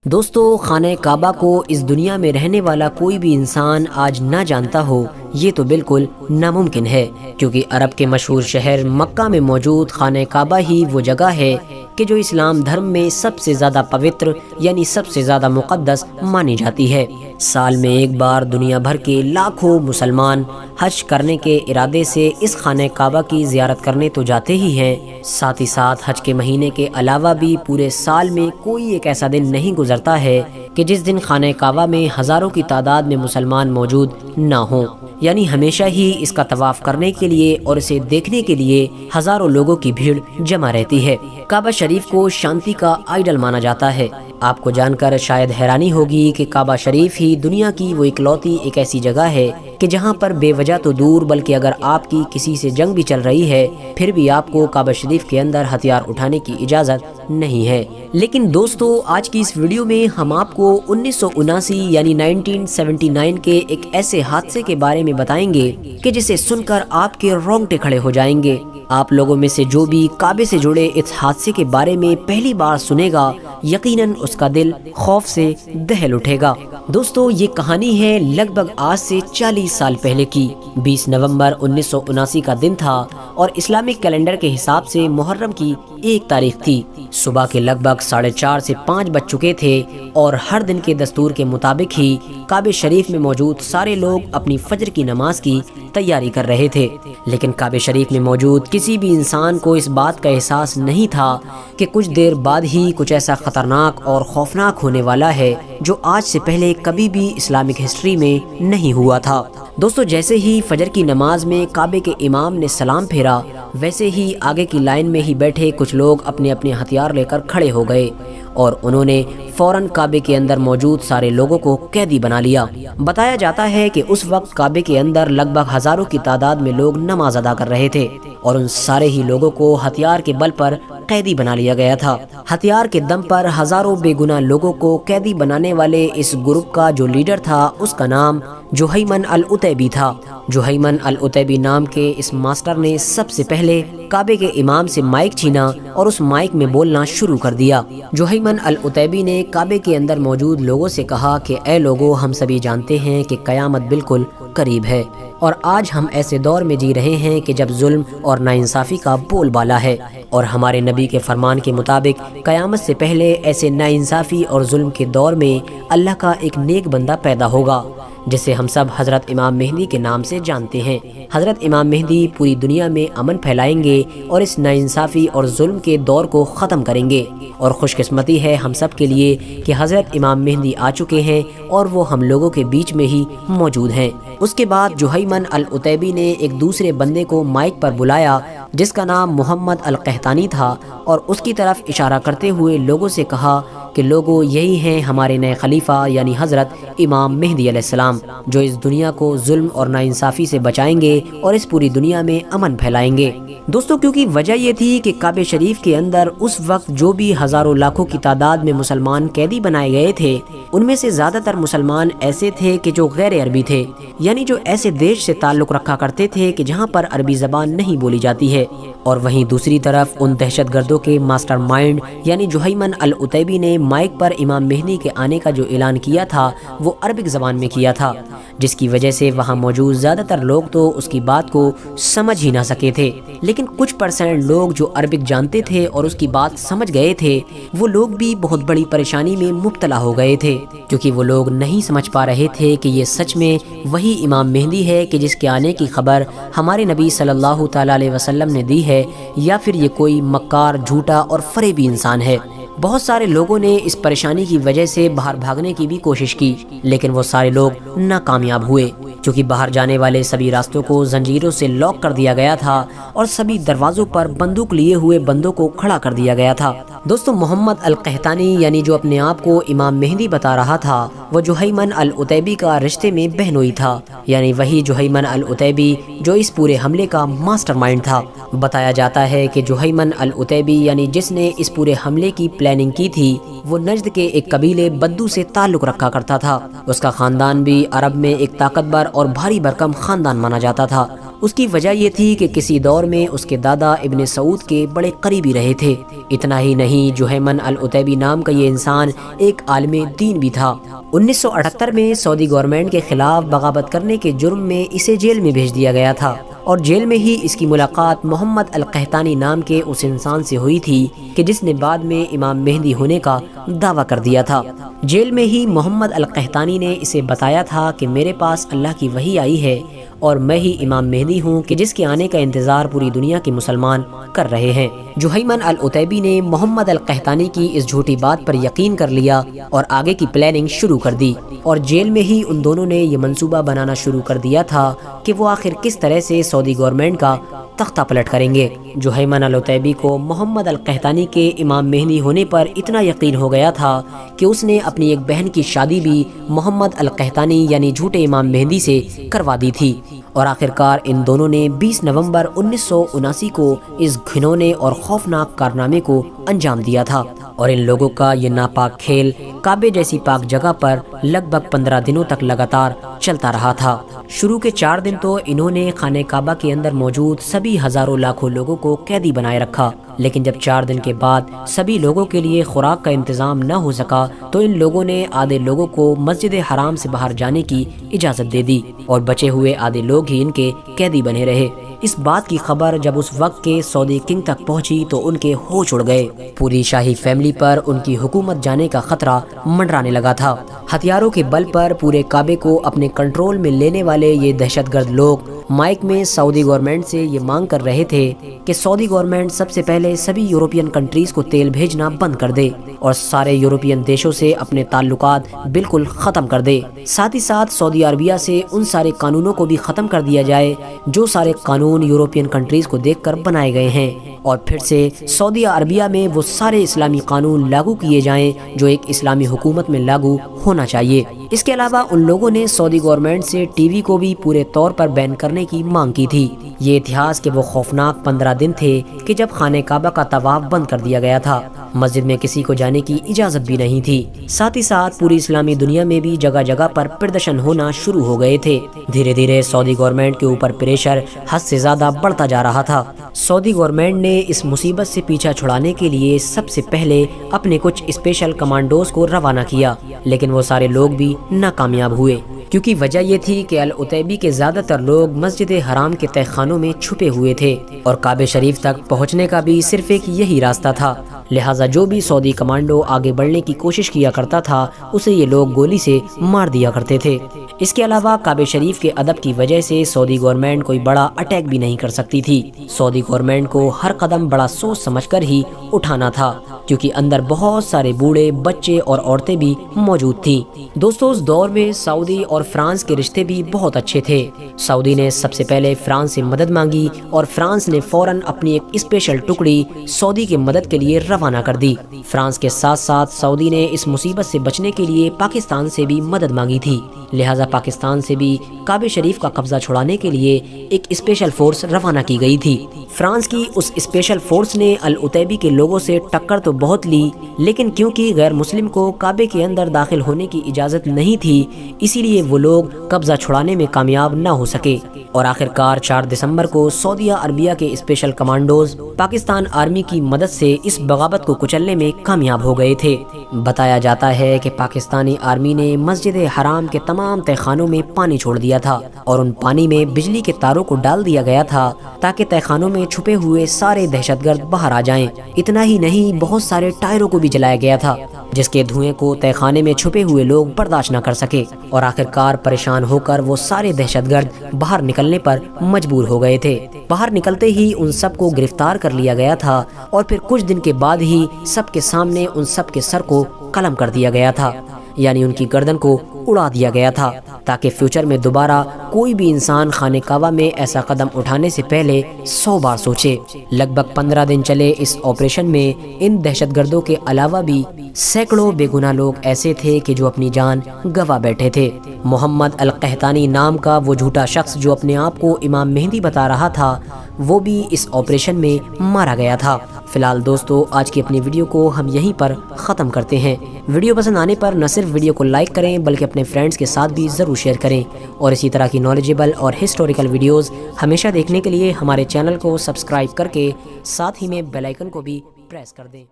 دوستو، خانہ کعبہ کو اس دنیا میں رہنے والا کوئی بھی انسان آج نہ جانتا ہو یہ تو بالکل ناممکن ہے، کیونکہ عرب کے مشہور شہر مکہ میں موجود خانہ کعبہ ہی وہ جگہ ہے کہ جو اسلام دھرم میں سب سے زیادہ پوتر یعنی سب سے زیادہ مقدس مانی جاتی ہے۔ سال میں ایک بار دنیا بھر کے لاکھوں مسلمان حج کرنے کے ارادے سے اس خانہ کعبہ کی زیارت کرنے تو جاتے ہی ہیں، ساتھ ہی ساتھ حج کے مہینے کے علاوہ بھی پورے سال میں کوئی ایک ایسا دن نہیں گزرتا ہے کہ جس دن خانہ کعبہ میں ہزاروں کی تعداد میں مسلمان موجود نہ ہوں، یعنی ہمیشہ ہی اس کا طواف کرنے کے لیے اور اسے دیکھنے کے لیے ہزاروں لوگوں کی بھیڑ جمع رہتی ہے۔ کعبہ شریف کو شانتی کا آئیڈل مانا جاتا ہے۔ آپ کو جان کر شاید حیرانی ہوگی کہ کعبہ شریف ہی دنیا کی وہ اکلوتی ایک ایسی جگہ ہے کہ جہاں پر بے وجہ تو دور بلکہ اگر آپ کی کسی سے جنگ بھی چل رہی ہے پھر بھی آپ کو کعبہ شریف کے اندر ہتھیار اٹھانے کی اجازت نہیں ہے۔ لیکن دوستو، آج کی اس ویڈیو میں ہم آپ کو 1979 یعنی 1979 کے ایک ایسے حادثے کے بارے میں بتائیں گے کہ جسے سن کر آپ کے رونگٹے کھڑے ہو جائیں گے۔ آپ لوگوں میں سے جو بھی کعبے سے جڑے اس حادثے کے بارے میں پہلی بار سنے گا یقیناً اس کا دل خوف سے دہل اٹھے گا۔ دوستو، یہ کہانی ہے لگ بھگ آج سے 40 سال پہلے کی۔ 20 نومبر 1979 کا دن تھا اور اسلامک کیلنڈر کے حساب سے محرم کی 1 تاریخ تھی۔ صبح کے لگ بھگ 4:30 سے 5 بج چکے تھے اور ہر دن کے دستور کے مطابق ہی کعبہ شریف میں موجود سارے لوگ اپنی فجر کی نماز کی تیاری کر رہے تھے، لیکن کعبہ شریف میں موجود کسی بھی انسان کو اس بات کا احساس نہیں تھا کہ کچھ دیر بعد ہی کچھ ایسا خطرناک اور خوفناک ہونے والا ہے جو آج سے پہلے کبھی بھی اسلامک ہسٹری میں نہیں ہوا تھا۔ دوستو، جیسے ہی فجر کی نماز میں کعبے کے امام نے سلام پھیرا ویسے ہی آگے کی لائن میں ہی بیٹھے کچھ لوگ اپنے اپنے ہتھیار لے کر کھڑے ہو گئے اور انہوں نے فوراً کعبے کے اندر موجود سارے لوگوں کو قیدی بنا لیا۔ بتایا جاتا ہے کہ اس وقت کعبے کے اندر لگ بھگ ہزاروں کی تعداد میں لوگ نماز ادا کر رہے تھے اور ان سارے ہی لوگوں کو ہتھیار کے بل پر قیدی بنا لیا گیا تھا۔ ہتھیار کے دم پر ہزاروں بے گناہ لوگوں کو قیدی بنانے والے اس گروپ کا جو لیڈر تھا اس کا نام جہیمن العتیبی تھا۔ جہیمن العتیبی نام کے اس ماسٹر نے سب سے پہلے کعبے کے امام سے مائک چھینا اور اس مائک میں بولنا شروع کر دیا۔ جہیمن العتیبی نے کعبے کے اندر موجود لوگوں سے کہا کہ اے لوگو، ہم سبھی جانتے ہیں کہ قیامت بالکل قریب ہے اور آج ہم ایسے دور میں جی رہے ہیں کہ جب ظلم اور ناانصافی کا بول بالا ہے، اور ہمارے نبی کے فرمان کے مطابق قیامت سے پہلے ایسے ناانصافی اور ظلم کے دور میں اللہ کا ایک نیک بندہ پیدا ہوگا جسے ہم سب حضرت امام مہدی کے نام سے جانتے ہیں۔ حضرت امام مہدی پوری دنیا میں امن پھیلائیں گے اور اس ناانصافی اور ظلم کے دور کو ختم کریں گے، اور خوش قسمتی ہے ہم سب کے لیے کہ حضرت امام مہدی آ چکے ہیں اور وہ ہم لوگوں کے بیچ میں ہی موجود ہیں۔ اس کے بعد جہیمن العتیبی نے ایک دوسرے بندے کو مائک پر بلایا جس کا نام محمد القحطانی تھا اور اس کی طرف اشارہ کرتے ہوئے لوگوں سے کہا کہ لوگوں، یہی ہیں ہمارے نئے خلیفہ یعنی حضرت امام مہدی علیہ السلام، جو اس دنیا کو ظلم اور ناانصافی سے بچائیں گے اور اس پوری دنیا میں امن پھیلائیں گے۔ دوستو، کیونکہ وجہ یہ تھی کہ کعبہ شریف کے اندر اس وقت جو بھی ہزاروں لاکھوں کی تعداد میں مسلمان قیدی بنائے گئے تھے ان میں سے زیادہ تر مسلمان ایسے تھے کہ جو غیر عربی تھے، یعنی جو ایسے دیش سے تعلق رکھا کرتے تھے کہ جہاں پر عربی زبان نہیں بولی جاتی ہے، اور وہیں دوسری طرف ان دہشت گردوں کے ماسٹر مائنڈ یعنی جہیمن العتیبی نے مائک پر امام مہدی کے آنے کا جو اعلان کیا تھا وہ عربک زبان میں کیا تھا، جس کی وجہ سے وہاں موجود زیادہ تر لوگ تو اس کی بات کو سمجھ ہی نہ سکے تھے، لیکن کچھ % لوگ جو عربک جانتے تھے اور اس کی بات سمجھ گئے تھے وہ لوگ بھی بہت بڑی پریشانی میں مبتلا ہو گئے تھے، کیونکہ وہ لوگ نہیں سمجھ پا رہے تھے کہ یہ سچ میں وہی امام مہدی ہے کہ جس کے آنے کی خبر ہمارے نبی صلی اللہ تعالی علیہ وسلم نے دی ہے، یا پھر یہ کوئی مکار، جھوٹا اور فریبی انسان ہے۔ بہت سارے لوگوں نے اس پریشانی کی وجہ سے باہر بھاگنے کی بھی کوشش کی، لیکن وہ سارے لوگ ناکامیاب ہوئے، کیونکہ باہر جانے والے سبھی راستوں کو زنجیروں سے لاک کر دیا گیا تھا اور سبھی دروازوں پر بندوق لیے ہوئے بندوں کو کھڑا کر دیا گیا تھا۔ دوستو، محمد القحطانی یعنی جو اپنے آپ کو امام مہدی بتا رہا تھا وہ جہیمن العتیبی کا رشتے میں بہنوئی تھا، یعنی وہی جہیمن العتیبی جو اس پورے حملے کا ماسٹر مائنڈ تھا۔ بتایا جاتا ہے کہ جہیمن العتیبی یعنی جس نے اس پورے حملے کی پلاننگ کی تھی وہ نجد کے ایک قبیلے بدو سے تعلق رکھا کرتا تھا۔ اس کا خاندان بھی عرب میں ایک طاقتور اور بھاری بھرکم خاندان مانا جاتا تھا اس کی وجہ یہ تھی کہ کسی دور میں اس کے دادا ابن سعود کے بڑے قریبی رہے تھے۔ اتنا ہی نہیں، جہیمن العتیبی نام کا یہ انسان ایک عالم دین بھی تھا۔ 1978 میں سعودی گورنمنٹ کے خلاف بغاوت کرنے کے جرم میں اسے جیل میں بھیج دیا گیا تھا، اور جیل میں ہی اس کی ملاقات محمد القحطانی نام کے اس انسان سے ہوئی تھی کہ جس نے بعد میں امام مہدی ہونے کا دعویٰ کر دیا تھا۔ جیل میں ہی محمد القحطانی نے اسے بتایا تھا کہ میرے پاس اللہ کی وحی آئی ہے اور میں ہی امام مہدی ہوں کہ جس کے آنے کا انتظار پوری دنیا کے مسلمان کر رہے ہیں۔ جہیمن العتیبی نے محمد القحطانی کی اس جھوٹی بات پر یقین کر لیا اور آگے کی پلاننگ شروع کر دی، اور جیل میں ہی ان دونوں نے یہ منصوبہ بنانا شروع کر دیا تھا کہ وہ آخر کس طرح سے سعودی گورنمنٹ کا تختہ پلٹ کریں گے۔ جہیمن العتیبی کو محمد القحطانی کے امام مہدی ہونے پر اتنا یقین ہو گیا تھا کہ اس نے اپنی ایک بہن کی شادی بھی محمد القحطانی یعنی جھوٹے امام مہدی سے کروا دی تھی، اور آخرکار ان دونوں نے 20 نومبر 1979 کو اس گھنونے اور خوفناک کارنامے کو انجام دیا تھا۔ اور ان لوگوں کا یہ ناپاک کھیل کعبے جیسی پاک جگہ پر لگ بھگ 15 دنوں تک لگاتار چلتا رہا تھا۔ شروع کے 4 دن تو انہوں نے خانہ کعبہ کے اندر موجود سبھی ہزاروں لاکھوں لوگوں کو قیدی بنائے رکھا، لیکن جب 4 دن کے بعد سبھی لوگوں کے لیے خوراک کا انتظام نہ ہو سکا تو ان لوگوں نے آدھے لوگوں کو مسجد حرام سے باہر جانے کی اجازت دے دی، اور بچے ہوئے آدھے لوگ ہی ان کے قیدی بنے رہے۔ اس بات کی خبر جب اس وقت کے سعودی کنگ تک پہنچی تو ان کے ہوش اڑ گئے۔ پوری شاہی فیملی پر ان کی حکومت جانے کا خطرہ منڈرانے لگا تھا۔ ہتھیاروں کے بل پر پورے کعبے کو اپنے کنٹرول میں لینے والے یہ دہشت گرد لوگ مائک میں سعودی گورنمنٹ سے یہ مانگ کر رہے تھے کہ سعودی گورنمنٹ سب سے پہلے سبھی یورپین کنٹریز کو تیل بھیجنا بند کر دے اور سارے یورپین دیشوں سے اپنے تعلقات بالکل ختم کر دے۔ ساتھ ہی ساتھ سعودی عربیہ سے ان سارے قانونوں کو بھی ختم کر دیا جائے جو سارے قانون یورپین کنٹریز کو دیکھ کر بنائے گئے ہیں، اور پھر سے سعودی عربیہ میں وہ سارے اسلامی قانون لاگو کیے جائیں جو ایک اسلامی حکومت میں لاگو ہونا چاہیے۔ اس کے علاوہ ان لوگوں نے سعودی گورنمنٹ سے ٹی وی کو بھی پورے طور پر بین کرنے کی مانگ کی تھی۔ یہ اتہاس کے وہ خوفناک 15 دن تھے کہ جب خانہ کعبہ کا طواف بند کر دیا گیا تھا، مسجد میں کسی کو جانے کی اجازت بھی نہیں تھی۔ ساتھ ہی ساتھ پوری اسلامی دنیا میں بھی جگہ جگہ پر پردرشن ہونا شروع ہو گئے تھے۔ دھیرے دھیرے سعودی گورنمنٹ کے اوپر پریشر حد سے زیادہ بڑھتا جا رہا تھا۔ سعودی گورنمنٹ نے اس مصیبت سے پیچھا چھڑانے کے لیے سب سے پہلے اپنے کچھ اسپیشل کمانڈوز کو روانہ کیا، لیکن وہ سارے لوگ بھی ناکامیاب ہوئے، کیونکہ وجہ یہ تھی کہ العتیبی کے زیادہ تر لوگ مسجد حرام کے تہہ خانوں میں چھپے ہوئے تھے، اور کعبہ شریف تک پہنچنے کا بھی صرف ایک یہی راستہ تھا، لہٰذا جو بھی سعودی کمانڈو آگے بڑھنے کی کوشش کیا کرتا تھا اسے یہ لوگ گولی سے مار دیا کرتے تھے۔ اس کے علاوہ کعبہ شریف کے ادب کی وجہ سے سعودی گورنمنٹ کوئی بڑا اٹیک بھی نہیں کر سکتی تھی۔ سعودی گورنمنٹ کو ہر قدم بڑا سوچ سمجھ کر ہی اٹھانا تھا، کیونکہ اندر بہت سارے بوڑھے، بچے اور عورتیں بھی موجود تھیں۔ دوستو، اس دور میں سعودی اور فرانس کے رشتے بھی بہت اچھے تھے۔ سعودی نے سب سے پہلے فرانس سے مدد مانگی اور فرانس نے فوراً اپنی ایک اسپیشل ٹکڑی سعودی کی مدد کے لیے روانہ کر دی۔ فرانس کے ساتھ ساتھ سعودی نے اس مصیبت سے بچنے کے لیے پاکستان سے بھی مدد مانگی تھی، لہٰذا پاکستان سے بھی کعبہ شریف کا قبضہ چھڑانے کے لیے ایک اسپیشل فورس روانہ کی گئی تھی۔ فرانس کی اس اسپیشل فورس نے العتیبی کے لوگوں سے ٹکر تو بہت لی، لیکن کیونکہ غیر مسلم کو کعبے کے اندر داخل ہونے کی اجازت نہیں تھی، اسی لیے وہ لوگ قبضہ چھڑانے میں کامیاب نہ ہو سکے، اور آخرکار 4 دسمبر کو سعودی عربیہ کے اسپیشل کمانڈوز پاکستان آرمی کی مدد سے اس بغاوت کو کچلنے میں کامیاب ہو گئے تھے۔ بتایا جاتا ہے کہ پاکستانی آرمی نے مسجد حرام کے تمام تہہ خانوں میں پانی چھوڑ دیا تھا، اور ان پانی میں بجلی کے تاروں کو ڈال دیا گیا تھا تاکہ تہہ خانوں میں چھپے ہوئے سارے دہشت گرد باہر آ جائیں۔ اتنا ہی نہیں، بہت سارے ٹائروں کو بھی جلایا گیا تھا جس کے دھوئیں کو تہہ خانے میں چھپے ہوئے لوگ برداشت نہ کر سکے، اور آخرکار پریشان ہو کر وہ سارے دہشت گرد باہر نکلنے پر مجبور ہو گئے تھے۔ باہر نکلتے ہی ان سب کو گرفتار کر لیا گیا تھا، اور پھر کچھ دن کے بعد ہی سب کے سامنے ان سب کے سر کو قلم کر دیا گیا تھا، یعنی ان کی گردن کو اڑا دیا گیا تھا، تاکہ فیوچر میں دوبارہ کوئی بھی انسان خانہ کعبہ میں ایسا قدم اٹھانے سے پہلے 100 بار سوچے۔ لگ بھگ 15 دن چلے اس آپریشن میں ان دہشت گردوں کے علاوہ بھی سینکڑوں بے گناہ لوگ ایسے تھے کہ جو اپنی جان گنوا بیٹھے تھے۔ محمد القحطانی نام کا وہ جھوٹا شخص جو اپنے آپ کو امام مہدی بتا رہا تھا، وہ بھی اس آپریشن میں مارا گیا تھا۔ فی الحال دوستو آج کی اپنی ویڈیو کو ہم یہیں پر ختم کرتے ہیں۔ ویڈیو پسند آنے پر نہ صرف ویڈیو کو لائک کریں بلکہ اپنے فرینڈز کے ساتھ بھی ضرور شیئر کریں، اور اسی طرح کی نالجیبل اور ہسٹوریکل ویڈیوز ہمیشہ دیکھنے کے لیے ہمارے چینل کو سبسکرائب کر کے ساتھ ہی میں بیل آئیکن کو بھی پریس کر دیں۔